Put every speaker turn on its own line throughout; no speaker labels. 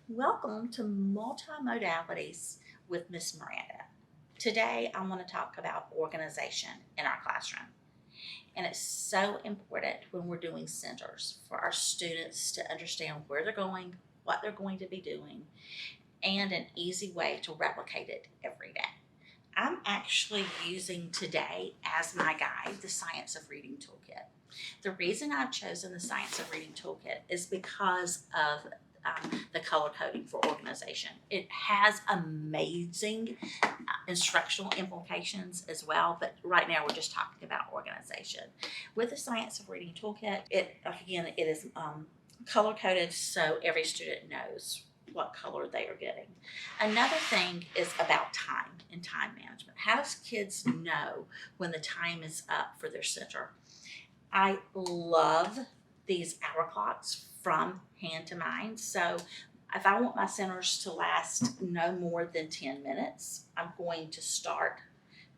Welcome to Multimodalities with Miss Miranda. Today I want to talk about organization in our classroom. And it's so important when we're doing centers for our students to understand where they're going, what they're going to be doing, and an easy way to replicate it every day. I'm actually using today as my guide the Science of Reading Toolkit. The reason I've chosen the Science of Reading Toolkit is because of the color coding for organization. It has amazing instructional implications as well, but right now we're just talking about organization. With the Science of Reading Toolkit, it is color coded so every student knows what color they are getting. Another thing is about time and time management. How does kids know when the time is up for their center? I love these hour clocks from hand2mind. So if I want my centers to last no more than 10 minutes, I'm going to start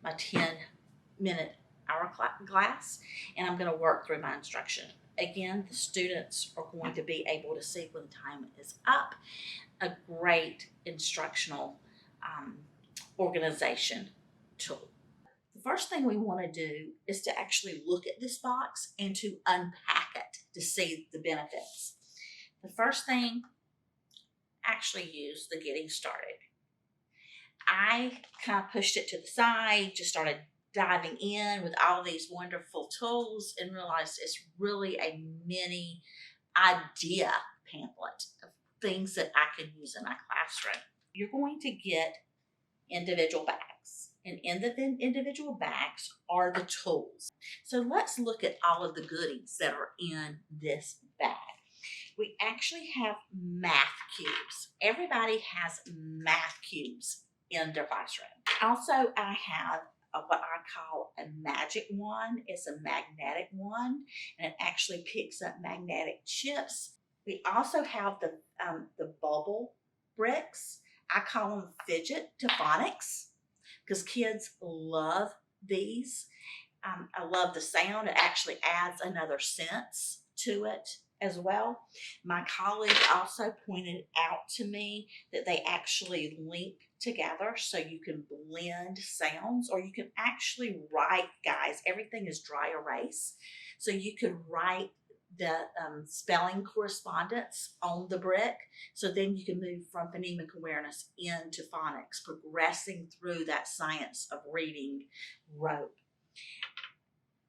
my 10-minute hour class and I'm going to work through my instruction. Again, the students are going to be able to see when the time is up. A great instructional organization tool. The first thing we want to do is to actually look at this box and to unpack it to see the benefits. The first thing, actually use the getting started. I kind of pushed it to the side, just started diving in with all these wonderful tools and realized it's really a mini idea pamphlet of things that I can use in my classroom. You're going to get individual bags, and in the individual bags are the tools. So let's look at all of the goodies that are in this bag. We actually have math cubes. Everybody has math cubes in their classroom. Also, I have what I call a magic wand. It's a magnetic wand, and it actually picks up magnetic chips. We also have the bubble bricks. I call them fidget to phonics because kids love these. I love the sound. It actually adds another sense to it as well. My colleague also pointed out to me that they actually link together so you can blend sounds, or you can actually write, guys, everything is dry erase. So you could write the spelling correspondence on the brick. So then you can move from phonemic awareness into phonics, progressing through that science of reading rope.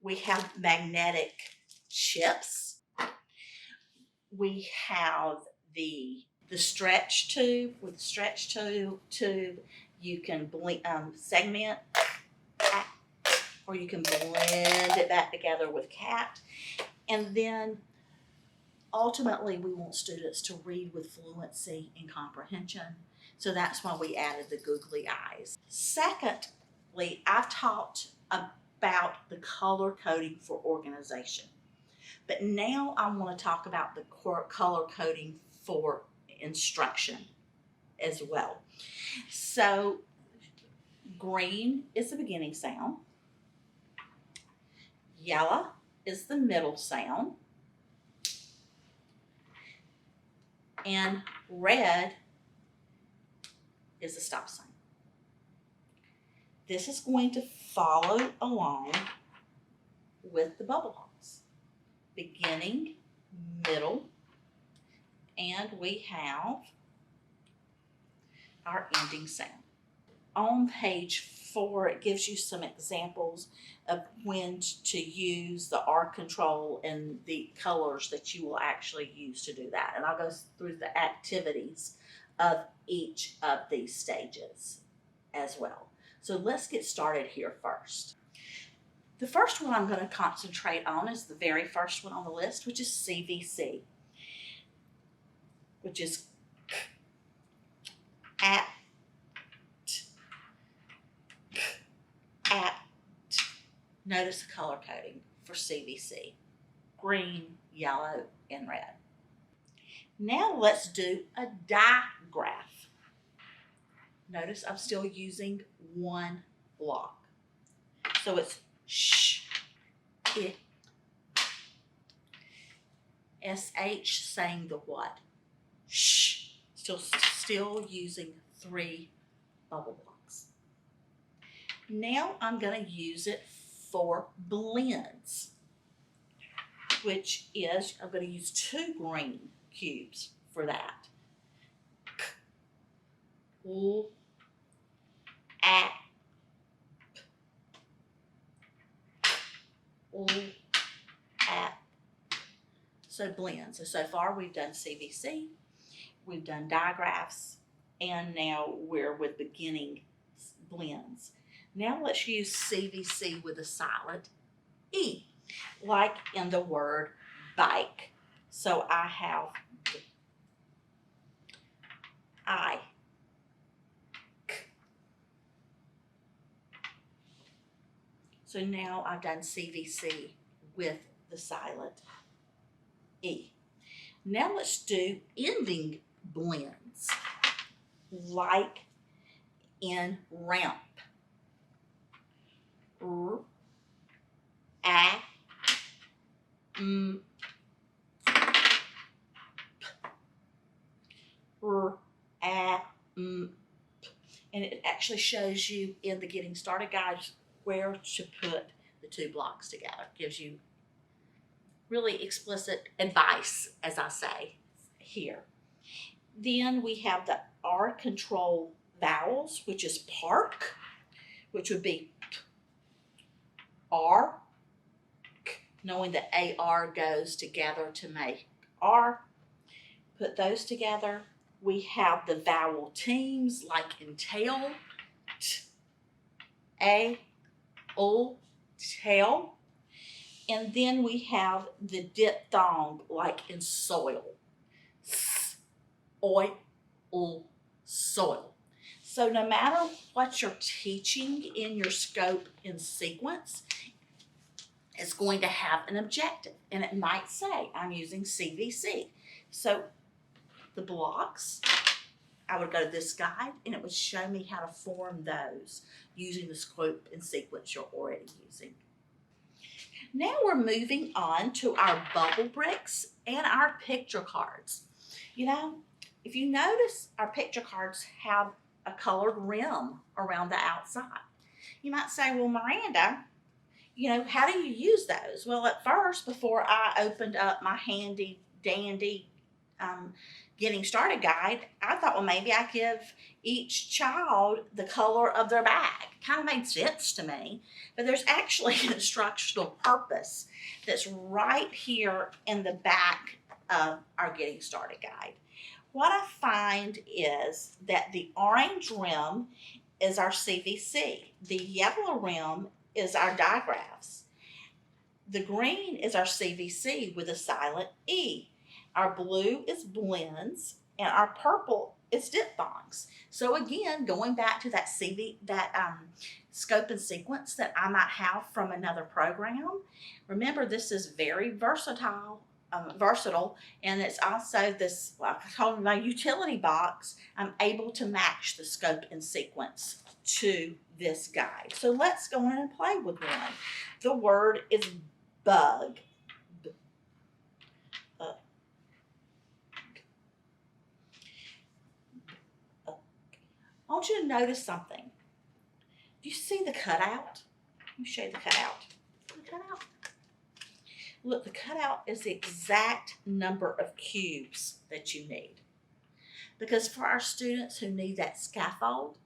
We have magnetic chips. We have the stretch tube. With the stretch tube, you can segment, or you can blend it back together with cat. And then ultimately, we want students to read with fluency and comprehension. So that's why we added the googly eyes. Secondly, I've talked about the color coding for organization. But now I want to talk about the color coding for instruction as well. So green is the beginning sound. Yellow is the middle sound. And red is the stop sign. This is going to follow along with the bubble locks. Beginning, middle, and we have our ending sound. On page 4, it gives you some examples of when to use the R control and the colors that you will actually use to do that. And I'll go through the activities of each of these stages as well. So let's get started here first. The first one I'm going to concentrate on is the very first one on the list, which is CVC, which is at. Notice the color coding for CVC: green, yellow, and red. Now let's do a digraph. Notice I'm still using one block. So it's sh, I, SH saying the what? Sh. still using 3 bubble blocks. Now I'm going to use it for blends, which is, I'm going to use 2 green cubes for that. At, at. So blends. So far we've done CVC, we've done digraphs, and now we're with beginning blends. Now let's use CVC with a silent E, like in the word bike. So I have I. So now I've done CVC with the silent E. Now let's do ending blends, like in ramp. R, a, m, p. R, a, m, p. And it actually shows you in the Getting Started guide where to put the 2 blocks together. Gives you really explicit advice, as I say here. Then we have the R control vowels, which is park, which would be P, R, K, knowing that AR goes together to make R. Put those together. We have the vowel teams, like in tail, T, A, O, tail. And then we have the diphthong, like in soil, S, oi, ul, soil. So no matter what you're teaching in your scope and sequence, it's going to have an objective. And it might say, I'm using CVC. So the blocks, I would go to this guide and it would show me how to form those using the scope and sequence you're already using. Now we're moving on to our bubble bricks and our picture cards. You know, if you notice, our picture cards have a colored rim around the outside. You might say, well, Miranda, you know, how do you use those? Well, at first, before I opened up my handy dandy Getting Started guide, I thought, well, maybe I give each child the color of their bag. Kind of made sense to me, but there's actually an instructional purpose that's right here in the back of our Getting Started guide. What I find is that the orange rim is our CVC. The yellow rim is our digraphs. The green is our CVC with a silent E. Our blue is blends, and our purple is diphthongs. So again, going back to that scope and sequence that I might have from another program, remember this is very versatile, and it's also this, like I call my utility box. I'm able to match the scope and sequence to this guide. So let's go in and play with one. The word is bug. I want you to notice something. Do you see the cutout? Let me show you the cutout. The cutout. Look, the cutout is the exact number of cubes that you need. Because for our students who need that scaffold,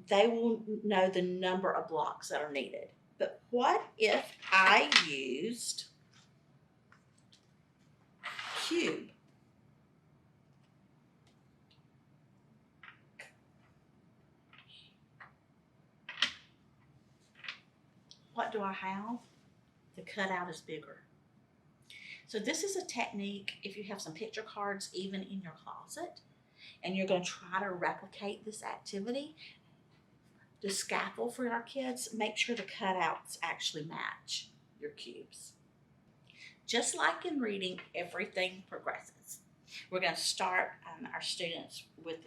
they will know the number of blocks that are needed. But what if I used cube? What do I have? The cutout is bigger. So this is a technique if you have some picture cards even in your closet and you're going to try to replicate this activity, the scaffold for our kids, make sure the cutouts actually match your cubes. Just like in reading, everything progresses. We're going to start our students with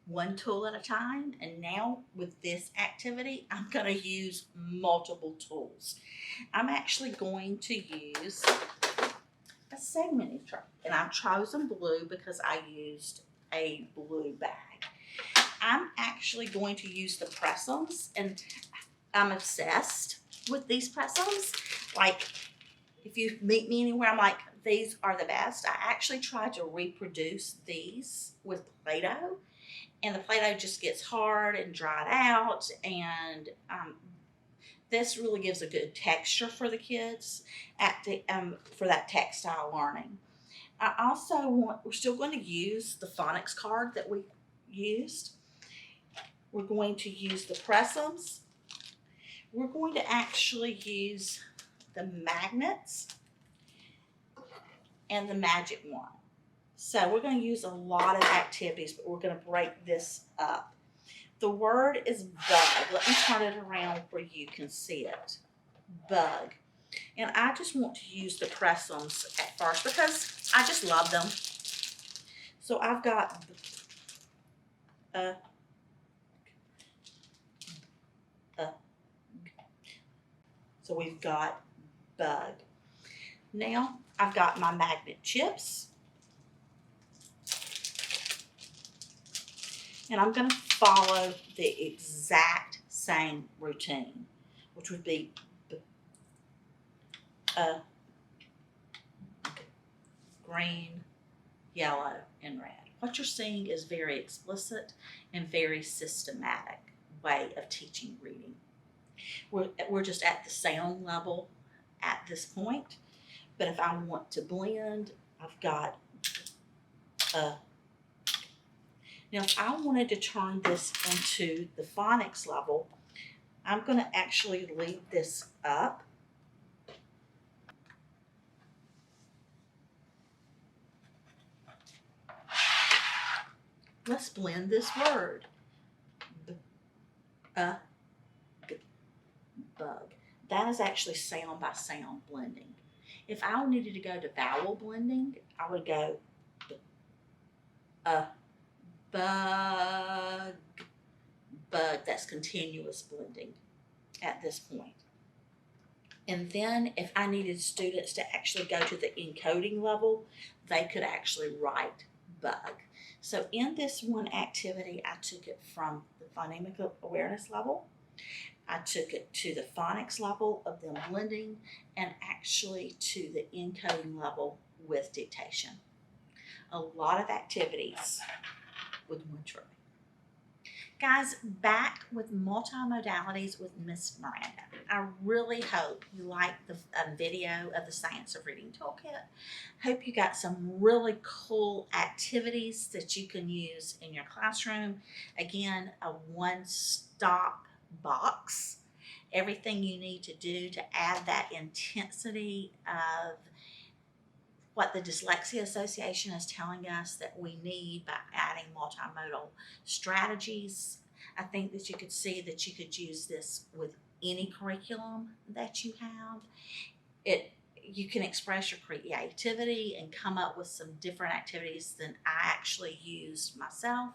one tool at a time, and now with this activity, I'm going to use multiple tools. I'm actually going to use a segmented chart, and I've chosen blue because I used a blue bag. I'm actually going to use the Pressums, and I'm obsessed with these Pressums. Like, if you meet me anywhere, I'm like, these are the best. I actually tried to reproduce these with Play-Doh, and the Play-Doh just gets hard and dried out, and this really gives a good texture for the kids for that textile learning. We're still going to use the phonics card that we used. We're going to use the Pressums. We're going to actually use the magnets and the magic wand. So we're going to use a lot of activities, but we're going to break this up. The word is bug. Let me turn it around where you can see it. Bug. And I just want to use the Pressums at first because I just love them. So I've got so we've got bug. Now I've got my magnet chips. And I'm going to follow the exact same routine, which would be green, yellow, and red. What you're seeing is very explicit and very systematic way of teaching reading. We're just at the sound level at this point, but if I want to blend, I've got now if I wanted to turn this into the phonics level, I'm going to actually leave this up. Let's blend this word. Bug. That is actually sound by sound blending. If I needed to go to vowel blending, I would go bug, bug. That's continuous blending at this point. And then if I needed students to actually go to the encoding level, they could actually write bug. So in this one activity, I took it from the phonemic awareness level. I took it to the phonics level of them blending, and actually to the encoding level with dictation. A lot of activities with one try. Guys, back with multimodalities with Miss Miranda. I really hope you liked the video of the Science of Reading Toolkit. Hope you got some really cool activities that you can use in your classroom. Again, a one-stop box. Everything you need to do to add that intensity of what the Dyslexia Association is telling us that we need by adding multimodal strategies. I think that you could see that you could use this with any curriculum that you have. You can express your creativity and come up with some different activities than I actually used myself.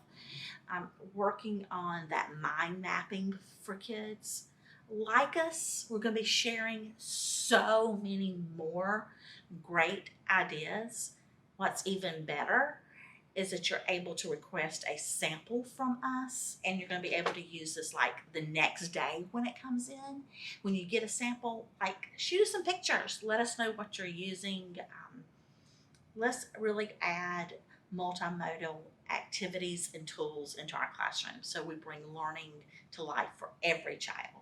I'm working on that mind mapping for kids. Like us, we're going to be sharing so many more great ideas. What's even better is that you're able to request a sample from us, and you're going to be able to use this like the next day when it comes in. When you get a sample, like shoot us some pictures. Let us know what you're using. Let's really add multimodal activities and tools into our classroom so we bring learning to life for every child.